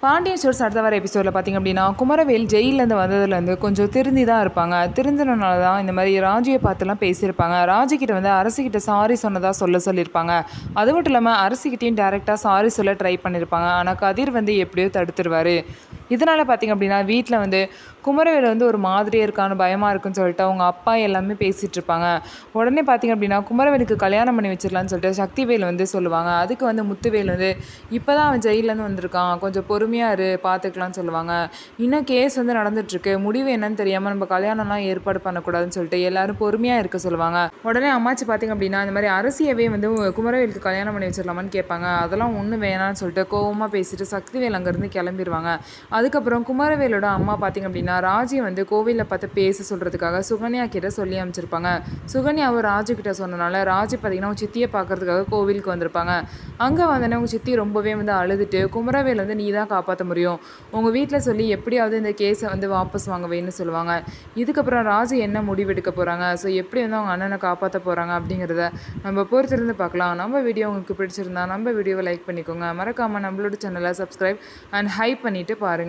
Pandian stores அடுத்த வர எபிசோடில் பார்த்திங்க அப்படின்னா, குமரவேல் ஜெயிலேருந்து வந்ததுலேருந்து கொஞ்சம் திருந்தி தான் இருப்பாங்க. திருந்தினால தான் இந்த மாதிரி ராஜியை பார்த்துலாம் பேசியிருப்பாங்க. ராஜிக்கிட்ட வந்து அரசிக்கிட்ட சாரி சொன்னதாக சொல்லியிருப்பாங்க. அது மட்டும் இல்லாமல் அரசிக்கிட்டையும் டேரெக்டாக சாரி சொல்ல ட்ரை பண்ணியிருப்பாங்க. ஆனால் கதிர் வந்து எப்படியோ தடுத்துருவார். இதனால் பார்த்திங்க அப்படின்னா வீட்டில் வந்து குமரவேல் வந்து ஒரு மாதிரியே இருக்கான்னு பயமாக இருக்குன்னு சொல்லிட்டு அவங்க அப்பா எல்லாமே பேசிகிட்டு இருப்பாங்க. உடனே பார்த்திங்க அப்படின்னா குமரவேலுக்கு கல்யாணம் பண்ணி வச்சிடலான்னு சொல்லிட்டு சக்திவேல் வந்து சொல்லுவாங்க. அதுக்கு வந்து முத்துவேல் வந்து இப்போ தான் அவன் ஜெயிலேருந்து வந்திருக்கான், கொஞ்சம் பொறுமையாக இரு பார்த்துக்கலான்னு சொல்லுவாங்க. இன்னும் கேஸ் வந்து நடந்துட்டுருக்கு, முடிவு என்னன்னு தெரியாமல் நம்ம கல்யாணம்லாம் ஏற்பாடு பண்ணக்கூடாதுன்னு சொல்லிட்டு எல்லாரும் பொறுமையாக இருக்க சொல்லுவாங்க. உடனே அம்மாச்சி பார்த்திங்க அப்படின்னா இந்த மாதிரி அரசியவே வந்து குமரவேலுக்கு கல்யாணம் பண்ணி வச்சிடலாமான்னு கேட்பாங்க. அதெல்லாம் ஒன்றும் வேணான்னு சொல்லிட்டு கோவமாக பேசிட்டு சக்திவேல் அங்கேருந்து கிளம்பிடுவாங்க. அதுக்கப்புறம் குமரவேலோட அம்மா பார்த்திங்க அப்படின்னா ராஜியை வந்து கோவிலில் பார்த்து பேச சொல்கிறதுக்காக சுகன்யா கிட்ட சொல்லி அமைச்சிருப்பாங்க. சுகன்யாவும் ராஜு கிட்ட சொன்னனால ராஜு பார்த்திங்கன்னா அவங்க சித்தியை பார்க்கறதுக்காக கோவிலுக்கு வந்திருப்பாங்க. அங்கே வந்தோடனே அவங்க சித்தி ரொம்பவே வந்து அழுதுட்டு, குமரவேல் வந்து நீ தான் காப்பாற்ற முடியும், உங்கள் வீட்டில் சொல்லி எப்படியாவது இந்த கேஸை வந்து வாபஸ் வாங்கவேன்னு சொல்லுவாங்க. இதுக்கப்புறம் ராஜு என்ன முடிவெடுக்க போகிறாங்க, ஸோ எப்படி வந்து அவங்க அண்ணனை காப்பாற்ற போகிறாங்க அப்படிங்கிறத நம்ம பொறுத்திருந்து பார்க்கலாம். நம்ம வீடியோ உங்களுக்கு பிடிச்சிருந்தா நம்ம வீடியோவை லைக் பண்ணிக்கோங்க. மறக்காமல் நம்மளோட சேனலை சப்ஸ்கிரைப் அண்ட் ஹைப் பண்ணிவிட்டு பாருங்கள்.